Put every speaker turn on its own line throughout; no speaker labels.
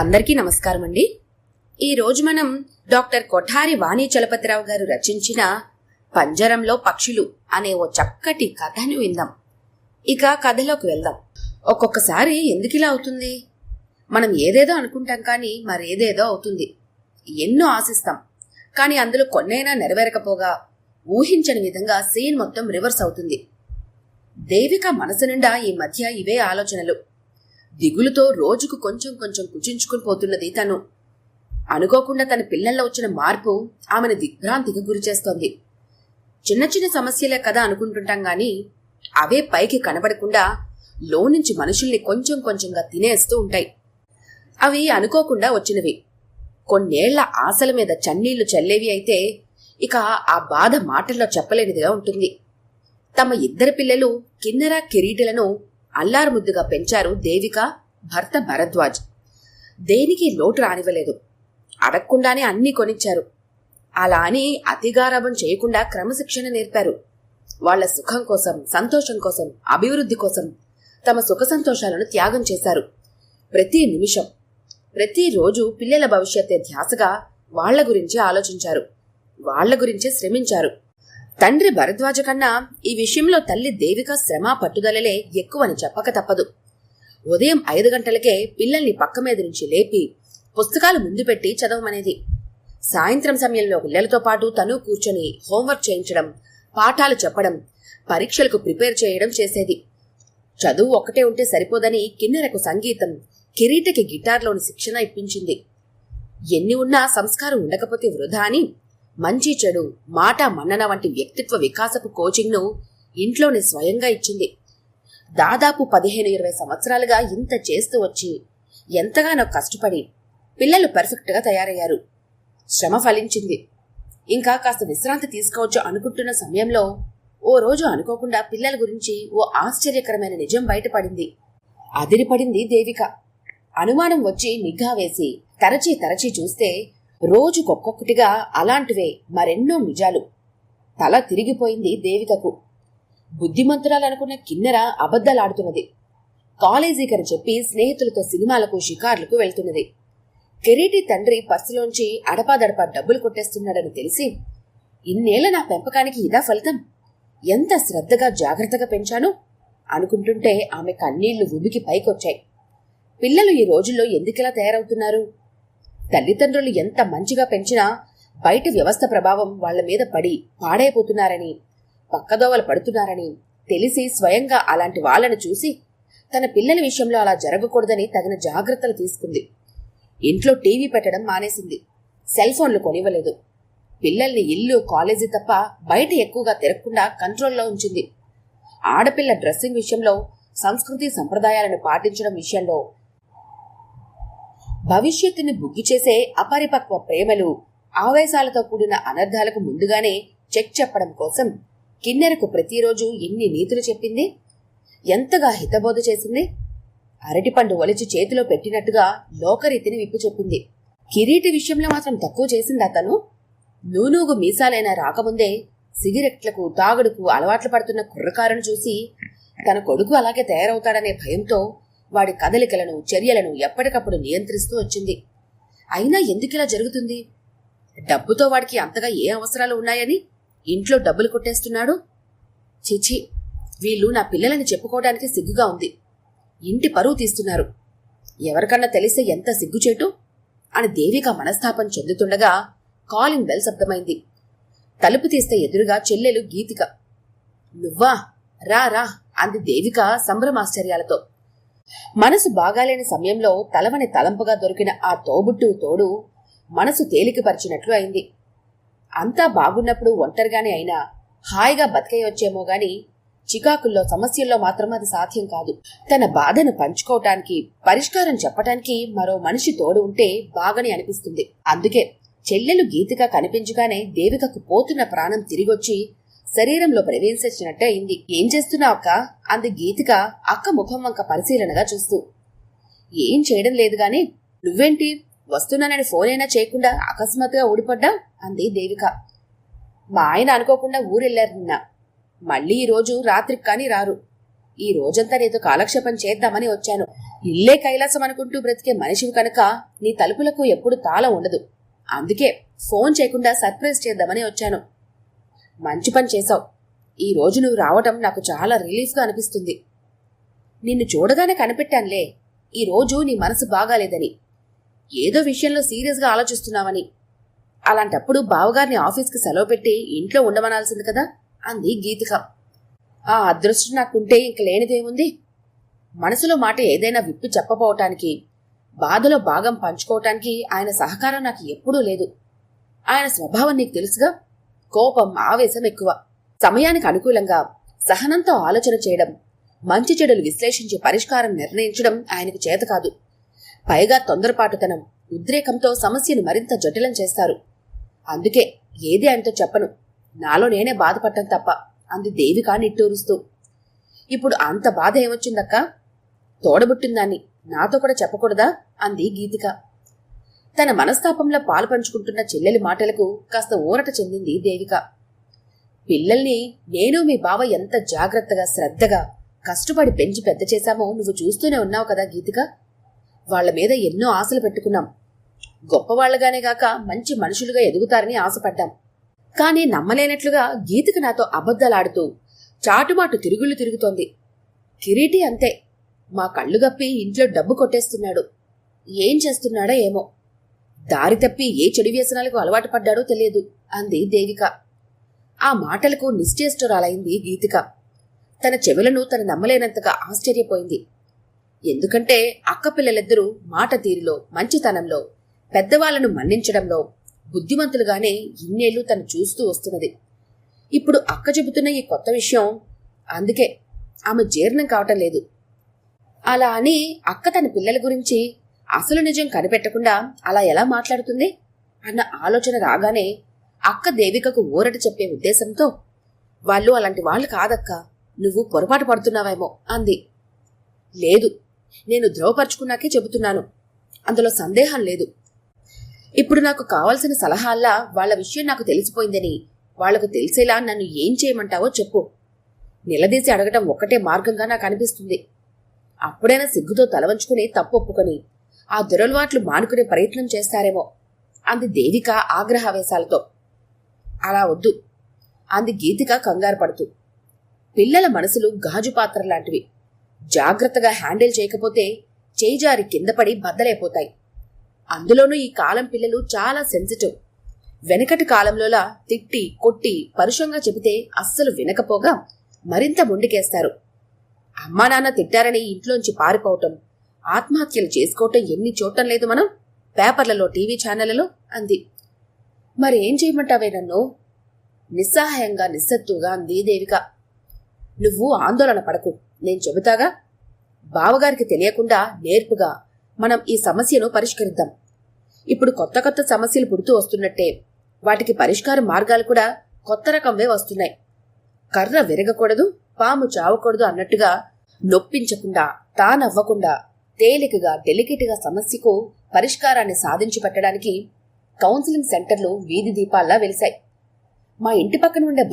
అందరికీ నమస్కారం అండి. ఈరోజు మనం డాక్టర్ కొఠారి వాణి చలపతిరావు గారు రచించిన పంజరంలో పక్షులు అనే ఓ చక్కటి కథను విందాం. ఇక కథలోకి వెళ్దాం. ఒక్కొక్కసారి ఎందుకిలా అవుతుంది? మనం ఏదేదో అనుకుంటాం కానీ మరేదేదో అవుతుంది. ఎన్నో ఆశిస్తాం కానీ అందులో కొన్నైనా నెరవేరకపోగా ఊహించని విధంగా సీన్ మొత్తం రివర్స్ అవుతుంది. దేవిక మనసు నిండా ఈ మధ్య ఇవే ఆలోచనలు. దిగులుతో రోజుకు కొంచెం కొంచెం కుచించుకుని పోతున్నది తను. అనుకోకుండా తన పిల్లల్లో వచ్చిన మార్పు ఆమెను దిగ్భ్రాంతికి గురిచేస్తోంది. చిన్న చిన్న సమస్యలే కదా అనుకుంటుంటాం గాని అవే పైకి కనబడకుండా లోనుంచి మనుషుల్ని కొంచెం కొంచెంగా తినేస్తూ ఉంటాయి. అవి అనుకోకుండా వచ్చినవి. కొన్నేళ్ల ఆశల మీద చన్నీళ్లు చల్లేవి అయితే ఇక ఆ బాధ మాటల్లో చెప్పలేనిదిగా ఉంటుంది. తమ ఇద్దరు పిల్లలు కిన్నెర కిరీటిలను అల్లారుముద్దుగా పెంచారు దేవిక భర్త భరద్వాజ్. దేనికి లోటు రానివ్వలేదు. అడగకుండానే అన్నీ కొనిచ్చారు. అలా అని అతిగారాభం చేయకుండా క్రమశిక్షణ నేర్పారు. వాళ్ల సుఖం కోసం, సంతోషం కోసం, అభివృద్ధి కోసం తమ సుఖ సంతోషాలను త్యాగం చేశారు. ప్రతి నిమిషం, ప్రతిరోజు పిల్లల భవిష్యత్తే ధ్యాసగా వాళ్ల గురించి ఆలోచించారు. వాళ్ల గురించే శ్రమించారు. తండ్రి భరద్వాజ కన్నా ఈ విషయంలో తల్లి దేవిక శ్రమ పట్టుదలలే ఎక్కువని చెప్పక తప్పదు. ఉదయం 5 గంటలకే పిల్లల్ని పక్క మీద నుంచి లేపి పుస్తకాలు ముందు పెట్టి చదవమనేది. సాయంత్రం సమయంలో పిల్లలతో పాటు తను కూర్చొని హోంవర్క్ చేయించడం, పాఠాలు చెప్పడం, పరీక్షలకు ప్రిపేర్ చేయడం చేసేది. చదువు ఒక్కటే ఉంటే సరిపోదని కిన్నెరకు సంగీతం, కిరీటకి గిటార్లోని శిక్షణ ఇప్పించింది. ఎన్ని ఉన్నా సంస్కారం ఉండకపోతే వృధా అని మంచి చెడు, మాట మన్నన వంటి వ్యక్తిత్వ వికాసపు కోచింగ్ను ఇంట్లోనే స్వయంగా ఇచ్చింది. దాదాపు 15-20 సంవత్సరాలుగా ఇంత చేస్తూ వచ్చి ఎంతగానో కష్టపడి పిల్లలు పర్ఫెక్ట్గా తయారయ్యారు. శ్రమ ఫలించింది. ఇంకా కాస్త విశ్రాంతి తీసుకోవచ్చు అనుకుంటున్న సమయంలో ఓ రోజు అనుకోకుండా పిల్లల గురించి ఓ ఆశ్చర్యకరమైన నిజం బయటపడింది. అదిరిపడింది దేవిక. అనుమానం వచ్చి నిఘా వేసి తరచి చూస్తే రోజుకొక్కొక్కటిగా అలాంటివే మరెన్నో నిజాలు. తల తిరిగిపోయింది దేవికకు. బుద్ధిమంతురాలనుకున్న కిన్నెర అబద్ధాలాడుతున్నది. కాలేజీకని చెప్పి స్నేహితులతో సినిమాలకు, షికార్లకు వెళ్తున్నది. కిరీటి తండ్రి పర్సులోంచి అడపాదడపా డబ్బులు కొట్టేస్తున్నాడని తెలిసి ఇన్నేళ్ల నా పెంపకానికి ఇదా ఫలితం? ఎంత శ్రద్ధగా జాగ్రత్తగా పెంచాను అనుకుంటుంటే ఆమె కన్నీళ్లు ఉబికి పైకొచ్చాయి. పిల్లలు ఈ రోజుల్లో ఎందుకిలా తయారవుతున్నారు? తల్లిదండ్రులు ఎంత మంచిగా పెంచినా బయట వ్యవస్థ ప్రభావం వాళ్ల మీద పడి పాడైపోతున్నారని, పక్కదోవలు పడుతున్నారని తెలిసి స్వయంగా అలాంటి వాళ్లను చూసి తన పిల్లల విషయంలో అలా జరగకూడదని తగిన జాగ్రత్తలు తీసుకుంది. ఇంట్లో టీవీ పెట్టడం మానేసింది. సెల్ ఫోన్లు కొనివ్వలేదు. పిల్లల్ని ఇల్లు, కాలేజీ తప్ప బయట ఎక్కువగా తిరగకుండా కంట్రోల్లో ఉంచింది. ఆడపిల్ల డ్రెస్సింగ్ విషయంలో, సంస్కృతి సంప్రదాయాలను పాటించడం విషయంలో, భవిష్యత్తుని బుగ్గి చేసే అపరిపక్వ ప్రేమలు, ఆవేశాలతో కూడిన అనర్థాలకు ముందుగానే చెక్ చెప్పడం కోసం కిన్నెరకు ప్రతిరోజు ఎన్ని నీతులు చెప్పింది, ఎంతగా హితబోధ చేసింది. అరటిపండు ఒలిచి చేతిలో పెట్టినట్టుగా లోకరీతిని విప్పు చెప్పింది. కిరీటి విషయంలో మాత్రం తక్కువ చేసిందా తను? నూనూగు మీసాలైనా రాకముందే సిగరెట్లకు, తాగుడుకు అలవాట్లు పడుతున్న కుర్రకారును చూసి తన కొడుకు అలాగే తయారవుతాడనే భయంతో వాడి కదలికలను, చర్యలను ఎప్పటికప్పుడు నియంత్రిస్తూ వచ్చింది. అయినా ఎందుకిలా జరుగుతుంది? డబ్బుతో వాడికి అంతగా ఏ అవసరాలు ఉన్నాయని ఇంట్లో డబ్బులు కొట్టేస్తున్నాడు? చిచి, వీళ్ళు నా పిల్లలని చెప్పుకోవడానికి సిగ్గుగా ఉంది. ఇంటి పరువు తీస్తున్నారు. ఎవరికన్నా తెలిస్తే ఎంత సిగ్గుచేటు అని దేవిక మనస్తాపం చెందుతుండగా కాలింగ్ బెల్ శబ్దమైంది. తలుపు తీస్తే ఎదురుగా చెల్లెలు గీతిక. నువ్వా? రా రా అంది దేవిక సంభ్రమాశ్చర్యాలతో. మనసు బాగాలేని సమయంలో తలవని తలంపుగా దొరికిన ఆ తోబుట్టువు తోడు మనసు తేలికపరిచినట్లు అయింది. అంతా బాగున్నప్పుడు ఒంటరిగానే అయినా హాయిగా బతికేయొచ్చేమో గాని చికాకుల్లో, సమస్యల్లో మాత్రం అది సాధ్యం కాదు. తన బాధను పంచుకోవటానికి, పరిష్కారం చెప్పటానికి మరో మనిషి తోడు ఉంటే బాగని అనిపిస్తుంది. అందుకే చెల్లెలు గీతిక కనిపించగానే దేవికకు పోతున్న ప్రాణం తిరిగొచ్చి శరీరంలో ప్రవేశించినట్టే అయింది. ఏం చేస్తున్నావు అక్క అంది గీతిక అక్క ముఖం వంక పరిశీలనగా చూస్తూ. ఏం చేయడం లేదు గాని నువ్వేంటి వస్తున్నానని ఫోన్ అయినా చేయకుండా అకస్మాత్తుగా ఊడిపడ్డా అంది దేవిక. మా ఆయన అనుకోకుండా ఊరెళ్లారు నిన్న. మళ్ళీ ఈ రోజు రాత్రికి కానీ రారు. ఈ రోజంతా నీతో కాలక్షేపం చేద్దామని వచ్చాను. ఇల్లే కైలాసం అనుకుంటూ బ్రతికే మనిషివి కనుక నీ తలుపులకు ఎప్పుడు తాళం ఉండదు. అందుకే ఫోన్ చేయకుండా సర్ప్రైజ్ చేద్దామని వచ్చాను. మంచి పని చేశావు. ఈ రోజు నువ్వు రావటం నాకు చాలా రిలీఫ్గా అనిపిస్తుంది. నిన్ను చూడగానే కనిపెట్టానులే ఈ రోజు నీ మనసు బాగాలేదని, ఏదో విషయంలో సీరియస్గా ఆలోచిస్తున్నావని. అలాంటప్పుడు బావగారిని ఆఫీస్కి సెలవు పెట్టి ఇంట్లో ఉండమనాల్సింది కదా అంది గీతిక. ఆ అదృష్టం నాకుంటే ఇంక లేనిదేముంది. మనసులో మాట ఏదైనా విప్పి చెప్పపోవటానికి, బాధలో భాగం పంచుకోవటానికి ఆయన సహకారం నాకు ఎప్పుడూ లేదు. ఆయన స్వభావం నీకు తెలుసుగా, కోపం ఆవేశం ఎక్కువ. సమయానికి అనుకూలంగా సహనంతో ఆలోచన చేయడం, మంచి చెడులు విశ్లేషించి పరిష్కారం నిర్ణయించడం ఆయనకు చేత కాదు. పైగా తొందరపాటుతనం, ఉద్రేకంతో సమస్యను మరింత జటిలం చేస్తారు. అందుకే ఏది ఆయనతో చెప్పను, నాలో నేనే బాధపడటం తప్ప అంది దేవిక నిట్టూరుస్తూ. ఇప్పుడు అంత బాధ ఏమొచ్చిందక్క? తోడబుట్టిందాన్ని నాతో కూడా చెప్పకూడదా అంది గీతిక. తన మనస్తాపంలో పాలు పంచుకుంటున్న చెల్లెలి మాటలకు కాస్త ఊరట చెందింది దేవిక. పిల్లల్ని నేను మీ బావ ఎంత జాగ్రత్తగా శ్రద్ధగా కష్టపడి పెంచి పెద్ద చేశామో నువ్వు చూస్తూనే ఉన్నావు కదా గీతిక. వాళ్ల మీద ఎన్నో ఆశలు పెట్టుకున్నాం. గొప్పవాళ్లగానే గాక మంచి మనుషులుగా ఎదుగుతారని ఆశపడ్డాం. కానీ నమ్మలేనట్లుగా గీతిక నాతో అబద్ధాలాడుతూ చాటుమాటు తిరుగుళ్ళు తిరుగుతోంది. కిరీటి అంతే, మా కళ్ళు గప్పి ఇంట్లో డబ్బు కొట్టేస్తున్నాడు. ఏం చేస్తున్నాడో ఏమో, దారి తప్పి ఏ చెడు వ్యసనాలకు అలవాటు పడ్డాడో తెలియదు అంది దేవిక. ఆ మాటలకు నిశ్చేష్టురాలైంది గీతిక. తన చెవులను తను నమ్మలేనంతగా ఆశ్చర్యపోయింది. ఎందుకంటే అక్క పిల్లలిద్దరూ మాట తీరులో, మంచితనంలో, పెద్దవాళ్లను మన్నించడంలో బుద్ధిమంతులుగానే ఇన్నేళ్లు తను చూస్తూ వస్తున్నది. ఇప్పుడు అక్క చెబుతున్న ఈ కొత్త విషయం, అందుకే ఆమె జీర్ణం కావటం లేదు. అలా అని అక్క తన పిల్లల గురించి అసలు నిజం కనిపెట్టకుండా అలా ఎలా మాట్లాడుతుంది అన్న ఆలోచన రాగానే అక్క దేవికకు ఊరట చెప్పే ఉద్దేశంతో, వాళ్ళు అలాంటి వాళ్ళు కాదక్క, నువ్వు పొరపాటు పడుతున్నావేమో అంది. లేదు, నేను ధ్రువపరుచుకున్నాకే చెబుతున్నాను, అందులో సందేహం లేదు. ఇప్పుడు నాకు కావలసిన సలహాల్లా వాళ్ల విషయం నాకు తెలిసిపోయిందని వాళ్లకు తెలిసేలా నన్ను ఏం చేయమంటావో చెప్పు. నిలదీసి అడగటం ఒక్కటే మార్గంగా నాకు అనిపిస్తుంది. అప్పుడైనా సిగ్గుతో తలవంచుకుని తప్పొప్పుకొని ఆ దురలవాట్లు మానుకునే ప్రయత్నం చేస్తారేమో అంది దేవిక ఆగ్రహావేశాలతో. అలా వద్దు అంది గీతిక కంగారు పడుతూ. పిల్లల మనసులు గాజు పాత్ర లాంటివి. జాగ్రత్తగా హ్యాండిల్ చేయకపోతే చేయిజారి కిందపడి బద్దలైపోతాయి. అందులోనూ ఈ కాలం పిల్లలు చాలా సెన్సిటివ్. వెనకటి కాలంలోలా తిట్టి కొట్టి పరుషంగా చెబితే అస్సలు వినకపోగా మరింత మొండికేస్తారు. అమ్మా నాన్న తిట్టారని ఇంట్లోంచి పారిపోవటం, ఆత్మహత్యలు చేసుకోవటం ఎన్ని చూడటం లేదు మనం పేపర్లలో, టీవీ ఛానళ్లలో అంది. మరి ఏం చేయమంటావే నన్ను? నిస్సహాయంగా నిస్సత్తుగా అంది దేవిక. నువ్వు ఆందోళన పడకు, నేను చెబుతాగా. బావగారికి తెలియకుండా నేర్పుగా మనం ఈ సమస్యను పరిష్కరిద్దాం. ఇప్పుడు కొత్త కొత్త సమస్యలు పుడుతూ వస్తున్నట్టే వాటికి పరిష్కార మార్గాలు కూడా కొత్త రకంవే వస్తున్నాయి. కర్ర విరగకూడదు, పాము చావకూడదు అన్నట్టుగా నొప్పించకుండా, తానవ్వకుండా తేలికగా డెలికేట్గా సమస్యకు పరిష్కారాన్ని సాధించి పెట్టడానికి కౌన్సిలింగ్ సెంటర్లు వీధి దీపాల్లా వెలిశాయి. మా ఇంటి పక్కనుండే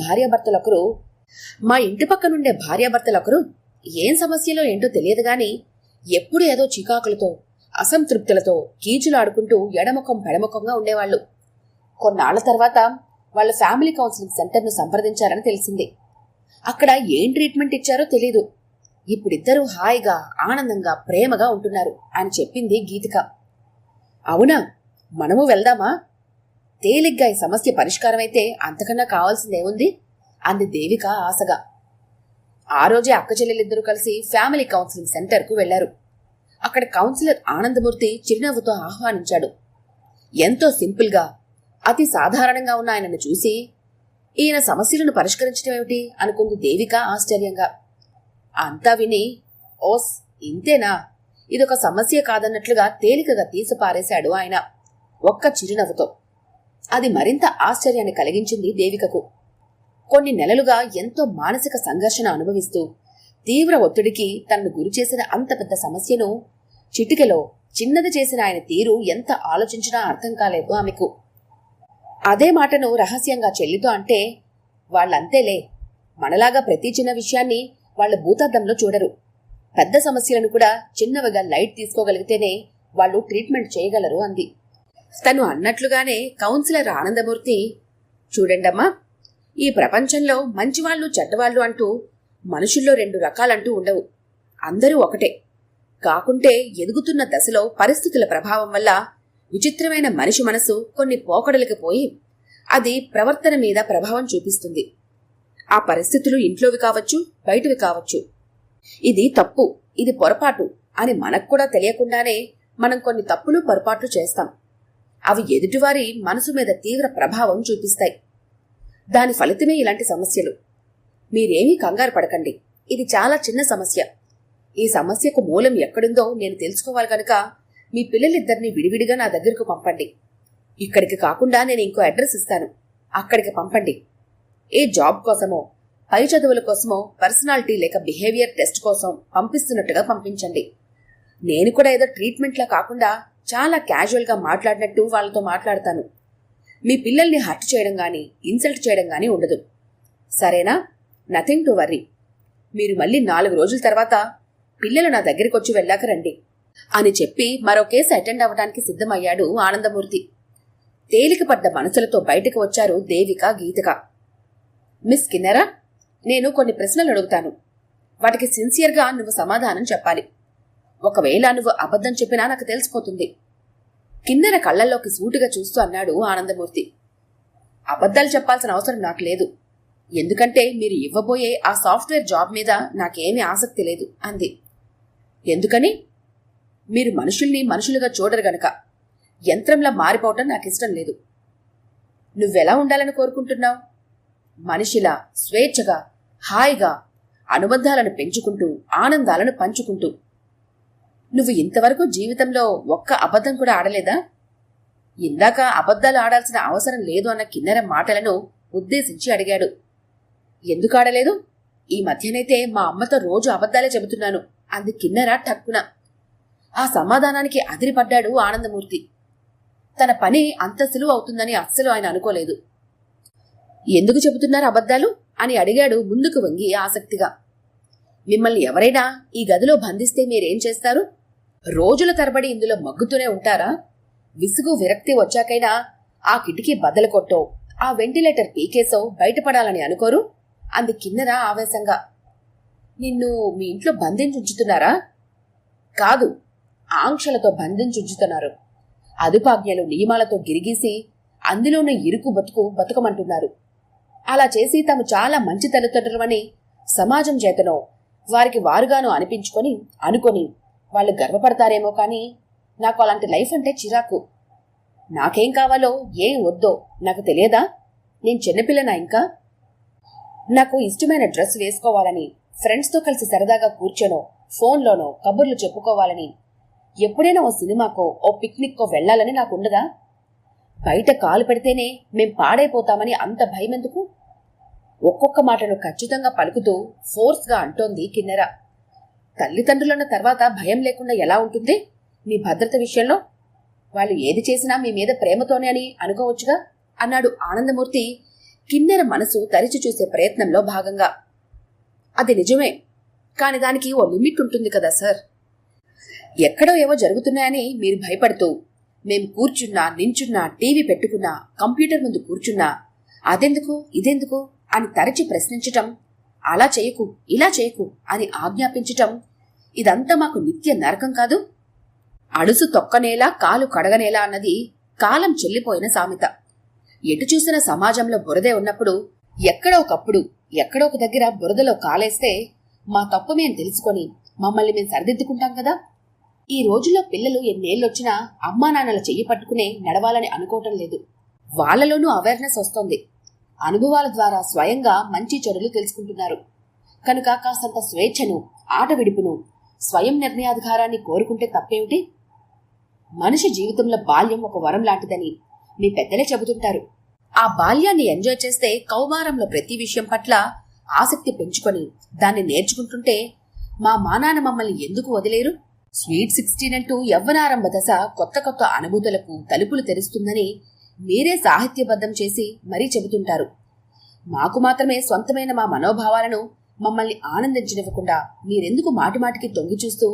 భార్యాభర్తలొకరు ఏం సమస్యలో ఏంటో తెలియదు గాని ఎప్పుడు ఏదో చికాకులతో, అసంతృప్తులతో కీచులాడుకుంటూ ఎడముఖం పెడముఖంగా ఉండేవాళ్లు. కొన్నాళ్ల తర్వాత వాళ్ళ ఫ్యామిలీ కౌన్సిలింగ్ సెంటర్ను సంప్రదించారని తెలిసింది. అక్కడ ఏం ట్రీట్మెంట్ ఇచ్చారో తెలీదు. ఇప్పుడిద్దరూ హాయిగా, ఆనందంగా, ప్రేమగా ఉంటున్నారు అని చెప్పింది గీతిక. అవునా, మనము వెళ్దామా? తేలిగ్గా ఈ సమస్య పరిష్కారమైతే అంతకన్నా కావాల్సిందేముంది అంది దేవిక ఆశగా. ఆ రోజే అక్క చెల్లెలిద్దరూ కలిసి ఫ్యామిలీ కౌన్సిలింగ్ సెంటర్కు వెళ్లారు. అక్కడ కౌన్సిలర్ ఆనందమూర్తి చిరునవ్వుతో ఆహ్వానించాడు. ఎంతో సింపుల్గా, అతి సాధారణంగా ఉన్న ఆయనను చూసి ఈయన సమస్యలను పరిష్కరించడం ఏమిటి అనుకుంది దేవిక ఆశ్చర్యంగా. అంతా విని, ఓస్ ఇంతేనా, ఇదొక సమస్య కాదన్నట్లుగా తేలికగా తీసిపారేశాడు ఆయన ఒక్క చిరునవ్వుతో. అది మరింత ఆశ్చర్యాన్ని కలిగించింది దేవికకు. కొన్ని నెలలుగా ఎంతో మానసిక సంఘర్షణ అనుభవిస్తూ తీవ్ర ఒత్తిడికి తనను గురిచేసిన అంత పెద్ద సమస్యను చిటికెలో చిన్నది చేసిన ఆయన తీరు ఎంత ఆలోచించినా అర్థం కాలేదు ఆమెకు. అదే మాటను రహస్యంగా చెల్లితో అంటే, వాళ్ళంతేలే, మనలాగా ప్రతి చిన్న విషయాన్ని వాళ్ళ భూతార్థంలో చూడరు. పెద్ద సమస్యలను కూడా చిన్నవిగా లైట్ తీసుకోగలిగితేనే వాళ్ళు ట్రీట్మెంట్ చేయగలరు అంది. తను అన్నట్లుగానే కౌన్సిలర్ ఆనందమూర్తి, చూడండమ్మా, ఈ ప్రపంచంలో మంచివాళ్ళు చెడ్డవాళ్ళు అంటూ మనుషుల్లో 2 రకాలంటూ ఉండవు. అందరూ ఒకటే. కాకుంటే ఎదుగుతున్న దశలో పరిస్థితుల ప్రభావం వల్ల విచిత్రమైన మనిషి మనసు కొన్ని పోకడలకు పోయి అది ప్రవర్తన మీద ప్రభావం చూపిస్తుంది. ఆ పరిస్థితులు ఇంట్లోవి కావచ్చు, బయటవి కావచ్చు. ఇది తప్పు, ఇది పొరపాటు అని మనకు కూడా తెలియకుండానే మనం కొన్ని తప్పులు పొరపాట్లు చేస్తాం. అవి ఎదుటివారి మనసు మీద తీవ్ర ప్రభావం చూపిస్తాయి. దాని ఫలితమే ఇలాంటి సమస్యలు. మీరేమీ కంగారు పడకండి. ఇది చాలా చిన్న సమస్య. ఈ సమస్యకు మూలం ఎక్కడుందో నేను తెలుసుకోవాలి కనుక మీ పిల్లలిద్దరినీ విడివిడిగా నా దగ్గరకు పంపండి. ఇక్కడికి కాకుండా నేను ఇంకో అడ్రస్ ఇస్తాను, అక్కడికి పంపండి. ఏ జాబ్ కోసమో, పై చదువుల కోసమో, పర్సనాలిటీ లేక బిహేవియర్ టెస్ట్ కోసం పంపిస్తున్నట్టుగా పంపించండి. నేను కూడా ఏదో ట్రీట్మెంట్లా కాకుండా చాలా క్యాజువల్గా మాట్లాడినట్టు వాళ్ళతో మాట్లాడతాను. మీ పిల్లల్ని హర్ట్ చేయడం గానీ, ఇన్సల్ట్ చేయడం గానీ ఉండదు. సరేనా? Nothing to worry. మీరు మళ్ళీ 4 రోజుల తర్వాత పిల్లలు నా దగ్గరికి వచ్చి వెళ్ళాక రండి అని చెప్పి మరో కేసు అటెండ్ అవ్వడానికి సిద్ధమయ్యాడు ఆనందమూర్తి. తేలికపడ్డ మనసులతో బయటకు వచ్చారు దేవిక, గీతిక. మిస్ కిన్నెరా, నేను కొన్ని ప్రశ్నలు అడుగుతాను. వాటికి సిన్సియర్గా నువ్వు సమాధానం చెప్పాలి. ఒకవేళ నువ్వు అబద్ధం చెప్పినా నాకు తెలిసిపోతుంది. కిన్నెర కళ్లల్లోకి సూటిగా చూస్తూ అన్నాడు ఆనందమూర్తి. అబద్ధాలు చెప్పాల్సిన అవసరం నాకు లేదు. ఎందుకంటే మీరు ఇవ్వబోయే ఆ సాఫ్ట్వేర్ జాబ్ మీద నాకేమీ ఆసక్తి లేదు అంది. ఎందుకని? మీరు మనుషుల్ని మనుషులుగా చూడరు గనక. యంత్రంలా మారిపోవటం నాకిష్టం లేదు. నువ్వెలా ఉండాలని కోరుకుంటున్నావు? మనిషిలా, స్వేచ్ఛగా, హాయిగా, అనుబంధాలను పెంచుకుంటూ, ఆనందాలను పంచుకుంటూ. నువ్వు ఇంతవరకు జీవితంలో ఒక్క అబద్ధం కూడా ఆడలేదా? ఇందాక అబద్ధాలు ఆడాల్సిన అవసరం లేదు అన్న కిన్నెర మాటలను ఉద్దేశించి అడిగాడు. ఎందుకు ఆడలేదు? ఈ మధ్యనైతే మా అమ్మతో రోజు అబద్ధాలే చెబుతున్నాను అంది కిన్నెర టక్కున. ఆ సమాధానానికి అదిరిపడ్డాడు ఆనందమూర్తి. తన పని అంత సులువు అవుతుందని అస్సలు ఆయన అనుకోలేదు. ఎందుకు చెబుతున్నారు అబద్ధాలు అని అడిగాడు ముందుకు వంగి ఆసక్తిగా. మిమ్మల్ని ఎవరైనా ఈ గదిలో బంధిస్తే మీరేం చేస్తారు? రోజుల తరబడి ఇందులో మగ్గుతూనే ఉంటారా? విసుగు విరక్తి వచ్చాకైనా ఆ కిటికీ బద్దలు కొట్టో, ఆ వెంటిలేటర్ పీకేసో బయటపడాలని అనుకోరు అంది కిన్నెర ఆవేశంగా. నిన్ను మీ ఇంట్లో బంధించుంచుతున్నారా? కాదు, ఆంక్షలతో బంధించుంచుతున్నారు. అదుపాజ్ఞలు నియమాలతో గిరిగీసి అందులోనే ఇరుకు బతుకమంటున్నారు. అలా చేసి తాము చాలా మంచి తల్లిదండ్రులమని సమాజం చేతనో వారికి వారుగానో అనుకొని వాళ్ళు గర్వపడతారేమో కానీ నాకు అలాంటి లైఫ్ అంటే చిరాకు. నాకేం కావాలో ఏం వద్దో నాకు తెలియదా? నేను చిన్నపిల్లనా ఇంకా? నాకు ఇష్టమైన డ్రెస్ వేసుకోవాలని, ఫ్రెండ్స్తో కలిసి సరదాగా కూర్చొనో, ఫోన్లోనో కబుర్లు చెప్పుకోవాలని, ఎప్పుడైనా ఓ సినిమాకో ఓ పిక్నిక్కో వెళ్లాలని నాకుండదా? బయట కాలు పెడితేనే మేం పాడైపోతామని అంత భయమెందుకు? ఒక్కొక్క మాటను ఖచ్చితంగా పలుకుతూ ఫోర్స్గా అంటోంది కిన్నెర. తల్లిదండ్రులన్న తర్వాత భయం లేకుండా ఎలా ఉంటుంది మీ భద్రత విషయంలో? వాళ్ళు ఏది చేసినా మీ మీద ప్రేమతోనే అని అనుకోవచ్చుగా అన్నాడు ఆనందమూర్తి కిన్నెర మనసు తరిచి చూసే ప్రయత్నంలో భాగంగా. అది నిజమే, కాని దానికి ఓ లిమిట్ ఉంటుంది కదా సార్. ఎక్కడో ఏవో జరుగుతున్నాయని మీరు భయపడుతూ మేం కూర్చున్నా, నించున్నా, టీవీ పెట్టుకున్నా, కంప్యూటర్ ముందు కూర్చున్నా అదెందుకు ఇదెందుకు అని తరచి ప్రశ్నించటం, అలా చేయకు ఇలా చేయకు అని ఆజ్ఞాపించటం, ఇదంతా మాకు నిత్య నరకం కాదు? అడుసు తొక్కనేలా కాలు కడగనేలా అన్నది కాలం చెల్లిపోయిన సామెత. ఎటు చూసిన సమాజంలో బురదే ఉన్నప్పుడు ఎక్కడో ఒక దగ్గర బురదలో కాలేస్తే మా తప్పు మేం తెలుసుకొని మమ్మల్ని మేం సరిదిద్దుకుంటాం కదా. ఈ రోజుల్లో పిల్లలు ఎన్నేళ్ళొచ్చినా అమ్మా నాన్నల చెయ్యి పట్టుకునే నడవాలని అనుకోవటం లేదు. వాళ్లలోనూ అవేర్నెస్ వస్తోంది. అనుభవాల ద్వారా స్వయంగా మంచి చెడులు తెలుసుకుంటున్నారు. కనుక కాస్తంత స్వేచ్ఛను, ఆట విడుపును, స్వయం నిర్ణయాధికారాన్ని కోరుకుంటే తప్పేమిటి? మనిషి జీవితంలో బాల్యం ఒక వరం లాంటిదని మీ పెద్దలే చెబుతుంటారు. ఆ బాల్యాన్ని ఎంజాయ్ చేస్తే కౌమారంలో ప్రతి విషయం పట్ల ఆసక్తి పెంచుకొని దాన్ని నేర్చుకుంటుంటే మా నాన్న మమ్మల్ని ఎందుకు వదిలేరు? స్వీట్ 16 అంటూ యవ్వనారంభ దశ కొత్త కొత్త అనుభూతులకు తలుపులు తెరుస్తుందని మీరే సాహిత్యబద్ధం చేసి మరీ చెబుతుంటారు. మాకు మాత్రమే సొంతమైన మా మనోభావాలను మమ్మల్ని ఆనందించనివ్వకుండా మీరెందుకు మాటిమాటికి తొంగి చూస్తూ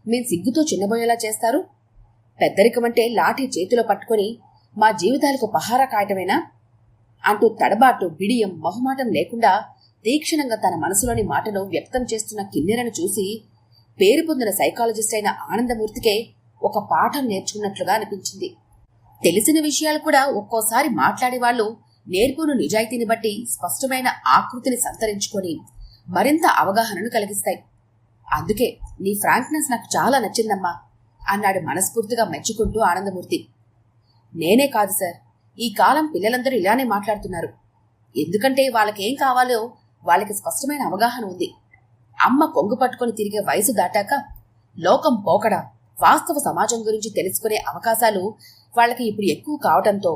మేం సిగ్గుతో చిన్నబోయేలా చేస్తారు? పెద్దరికమంటే లాఠీ చేతిలో పట్టుకొని మా జీవితాలకు పహారా కాయటమేనా అంటూ తడబాటు, బిడియం, మొహమాటం లేకుండా తీక్షణంగా తన మనసులోని మాటను వ్యక్తం చేస్తున్న కిన్నెరను చూసి పేరు పొందిన సైకాలజిస్ట్ అయిన ఆనందమూర్తికే ఒక పాఠం నేర్చుకున్నట్లుగా అనిపించింది. తెలిసిన విషయాలు కూడా ఒక్కోసారి మాట్లాడేవాళ్లు నేర్పును నిజాయితీని బట్టి స్పష్టమైన ఆకృతిని సంతరించుకొని మరింత అవగాహనను కలిగిస్తాయి. అందుకే నీ ఫ్రాంక్నెస్ నాకు చాలా నచ్చిందమ్మా అన్నాడు మనస్ఫూర్తిగా మెచ్చుకుంటూ ఆనందమూర్తి. నేనే కాదు సార్, ఈ కాలం పిల్లలందరూ ఇలానే మాట్లాడుతున్నారు. ఎందుకంటే వాళ్ళకేం కావాలో వాళ్ళకి స్పష్టమైన అవగాహన ఉంది. అమ్మ కొంగు పట్టుకొని తిరిగే వయసు దాటాక లోకం పోకడా, వాస్తవ సమాజం గురించి తెలుసుకునే అవకాశాలు వాళ్ళకి ఇప్పుడు ఎక్కువ కావటంతో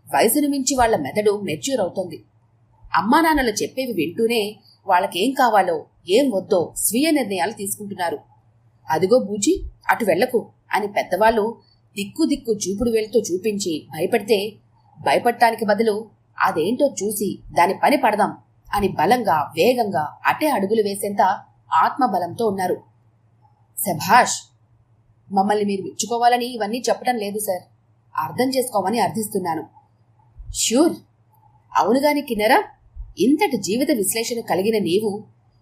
వయసును మించి వాళ్ల మెదడు మెచ్యూర్ అవుతోంది. అమ్మా నాన్నలు చెప్పేవి వింటూనే వాళ్ళకేం కావాలో ఏం వద్దో స్వీయ నిర్ణయాలు తీసుకుంటున్నారు. అదిగో బూచి, అటు వెళ్లకు అని పెద్దవాళ్లు దిక్కు దిక్కు చూపుడు వేలుతో చూపించి భయపడితే భయపడటానికి బదులు అదేంటో చూసి దాని పని పడదాం అని బలంగా, వేగంగా అటే అడుగులు వేసేంత ఆత్మబలంతో ఉన్నారు. శభాష్! మమ్మల్ని మీరు మెచ్చుకోవాలని ఇవన్నీ చెప్పడం లేదు సార్, అర్థం చేసుకోమని అర్థిస్తున్నాను. ష్యూర్. అవునుగాని కిన్నెరా, ఇంతటి జీవిత విశ్లేషణ కలిగిన నీవు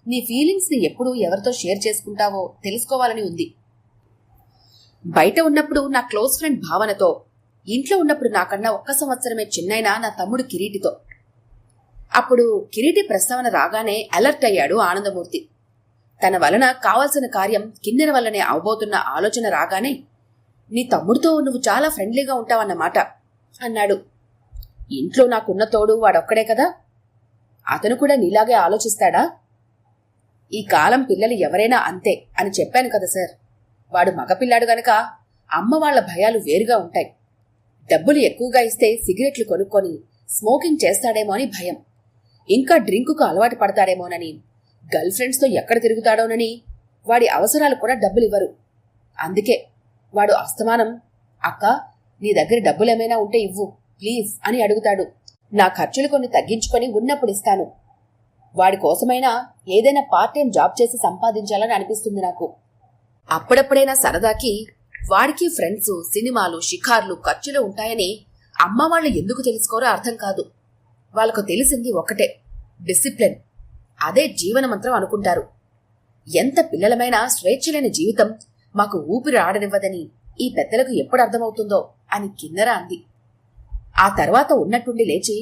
నీ ఫీలింగ్స్ని ఎప్పుడు ఎవరితో షేర్ చేసుకుంటావో తెలుసుకోవాలని ఉంది. బయట ఉన్నప్పుడు నా క్లోజ్ ఫ్రెండ్ భావనతో, ఇంట్లో ఉన్నప్పుడు నాకన్నా 1 సంవత్సరమే చిన్నైనా నా తమ్ముడు కిరీటితో. అప్పుడు కిరీటి ప్రస్తావన రాగానే అలర్ట్ అయ్యాడు ఆనందమూర్తి. తన వలన కావాల్సిన కార్యం కిన్నెర వల్లనే అవబోతున్న ఆలోచన రాగానే, నీ తమ్ముడితో నువ్వు చాలా ఫ్రెండ్లీగా ఉంటావన్నమాట అన్నాడు. ఇంట్లో నాకున్న తోడు వాడొక్కడే కదా, అతను కూడా నీలాగే ఆలోచిస్తాడా? ఈ కాలం పిల్లలు ఎవరైనా అంతే అని చెప్పాను కదా సార్. వాడు మగపిల్లాడు గనక అమ్మ వాళ్ల భయాలు వేరుగా ఉంటాయి. డబ్బులు ఎక్కువగా ఇస్తే సిగరెట్లు కొనుక్కొని స్మోకింగ్ చేస్తాడేమో అని భయం, ఇంకా డ్రింకుకు అలవాటు పడతాడేమోనని, గర్ల్ ఫ్రెండ్స్తో ఎక్కడ తిరుగుతాడోనని వాడి అవసరాలు కూడా డబ్బులివ్వరు. అందుకే వాడు అస్తమానం, అక్క నీ దగ్గర డబ్బులేమైనా ఉంటే ఇవ్వు ప్లీజ్ అని అడుగుతాడు. నా ఖర్చులు కొన్ని తగ్గించుకొని ఉన్నప్పుడు ఇస్తాను. వాడి కోసమైనా ఏదైనా పార్ట్ టైం జాబ్ చేసి సంపాదించాలని అనిపిస్తుంది నాకు. అప్పుడప్పుడైనా సరదాకి వాడికి ఫ్రెండ్స్, సినిమాలు, షికార్లు, ఖర్చులు ఉంటాయని అమ్మ వాళ్ళు ఎందుకు తెలుసుకోరో అర్థం కాదు. వాళ్ళకు తెలిసింది ఒకటే, డిసిప్లిన్. అదే జీవనమంత్రం అనుకుంటారు. ఎంత పిల్లలమైనా స్వేచ్ఛలేని జీవితం మాకు ఊపిరి ఆడనివ్వదని ఈ పెద్దలకు ఎప్పుడు అర్థమవుతుందో అని కిన్నెర అంది. ఆ తర్వాత ఉన్నట్టుండి లేచి,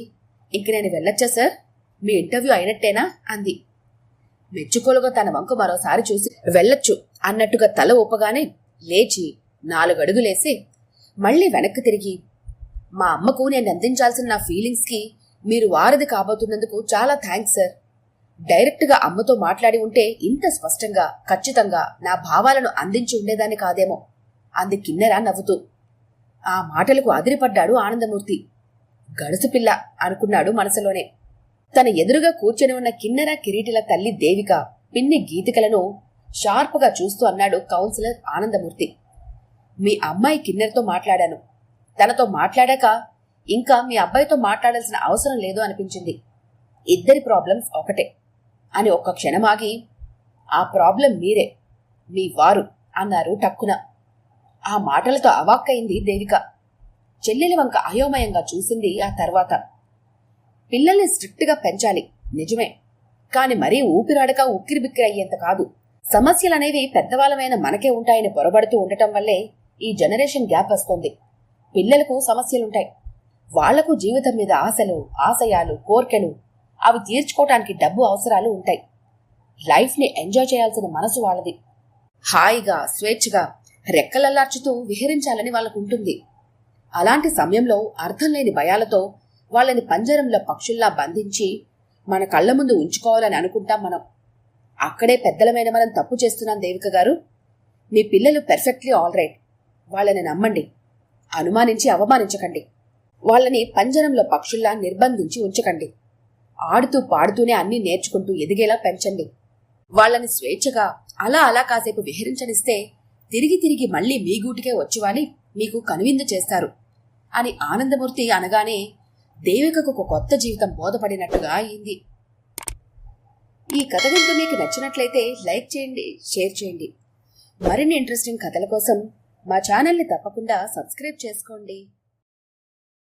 ఇంక నేను వెళ్ళొచ్చా సార్, మీ ఇంటర్వ్యూ అయినట్టేనా అంది. మెచ్చుకోలుగా తన వంకు మరోసారి చూసి వెళ్ళొచ్చు అన్నట్టుగా తల ఊపగానే లేచి 4 అడుగులేసి మళ్లీ వెనక్కి తిరిగి, మా అమ్మకు నేను అందించాల్సిన నా ఫీలింగ్స్కి మీరు వారధి కాబోతున్నందుకు చాలా థ్యాంక్స్ సార్. డైరెక్ట్గా అమ్మతో మాట్లాడి ఉంటే ఇంత స్పష్టంగా, ఖచ్చితంగా నా భావాలను అందించి ఉండేదాన్ని కాదేమో అంది కిన్నెర నవ్వుతూ. ఆ మాటలకు అదిరిపడ్డాడు ఆనందమూర్తి. గడుసు పిల్ల అనుకున్నాడు మనసులోనే. తన ఎదురుగా కూర్చొని ఉన్న కిన్నెర కిరీటిల తల్లి దేవిక, పిన్ని గీతికలను షార్ప్గా చూస్తూ అన్నాడు కౌన్సిలర్ ఆనందమూర్తి. మీ అమ్మాయి కిన్నెరతో మాట్లాడాను. తనతో మాట్లాడాక ఇంకా మీ అబ్బాయితో మాట్లాడాల్సిన అవసరం లేదు అనిపించింది. ఇద్దరి ప్రాబ్లమ్స్ ఒకటే అని ఒక్క క్షణమాగి, ఆ ప్రాబ్లం మీరే, మీ వారు అన్నారు టక్కున. ఆ మాటలతో అవాక్కయింది దేవిక. చెల్లెలి వంక అయోమయంగా చూసింది. ఆ తర్వాత, పిల్లల్ని స్ట్రిక్ట్గా పెంచాలి నిజమే, కాని మరీ ఊపిరాడక ఉక్కిరిబిక్కిరి అయ్యేంత కాదు. సమస్యలనేవి పెద్దవాళ్ళమైన మనకే ఉంటాయని పొరబడుతూ ఉండటం వల్లే ఈ జనరేషన్ గ్యాప్ వస్తుంది. పిల్లలకు సమస్యలుంటాయి. వాళ్లకు జీవితం మీద ఆశలు, ఆశయాలు, కోర్కెలు, అవి తీర్చుకోవటానికి డబ్బు అవసరాలు ఉంటాయి. లైఫ్ని ఎంజాయ్ చేయాల్సిన మనసు వాళ్ళది. హాయిగా, స్వేచ్ఛగా రెక్కలల్లార్చుతూ విహరించాలని వాళ్ళకుంటుంది. అలాంటి సమయంలో అర్థం లేని భయాలతో వాళ్ళని పంజరంలో పక్షుల్లా బంధించి మన కళ్ల ముందు ఉంచుకోవాలని అనుకుంటాం మనం. అక్కడే పెద్దలమైన మనం తప్పు చేస్తున్నాం దేవిక గారు. మీ పిల్లలు పెర్ఫెక్ట్లీ ఆల్ రైట్. వాళ్ళని నమ్మండి, అనుమానించి అవమానించకండి. వాళ్ళని పంజరంలో పక్షుల్లా నిర్బంధించి ఉంచకండి. ఆడుతూ పాడుతూనే అన్నీ నేర్చుకుంటూ ఎదిగేలా పెంచండి. వాళ్ళని స్వేచ్ఛగా అలా అలా కాసేపు విహరించనిస్తే తిరిగి తిరిగి మళ్లీ మీ గూటికే వచ్చివాలి మీకు కనువిందు చేస్తారు అని ఆనందమూర్తి అనగానే దేవికకు ఒక కొత్త జీవితం బోధపడినట్టుగా అయింది. ఈ కథ కనుక మీకు నచ్చినట్లయితే లైక్ చేయండి, షేర్ చేయండి. మరిన్ని ఇంట్రెస్టింగ్ కథల కోసం మా ఛానల్ని తప్పకుండా సబ్స్క్రైబ్ చేసుకోండి.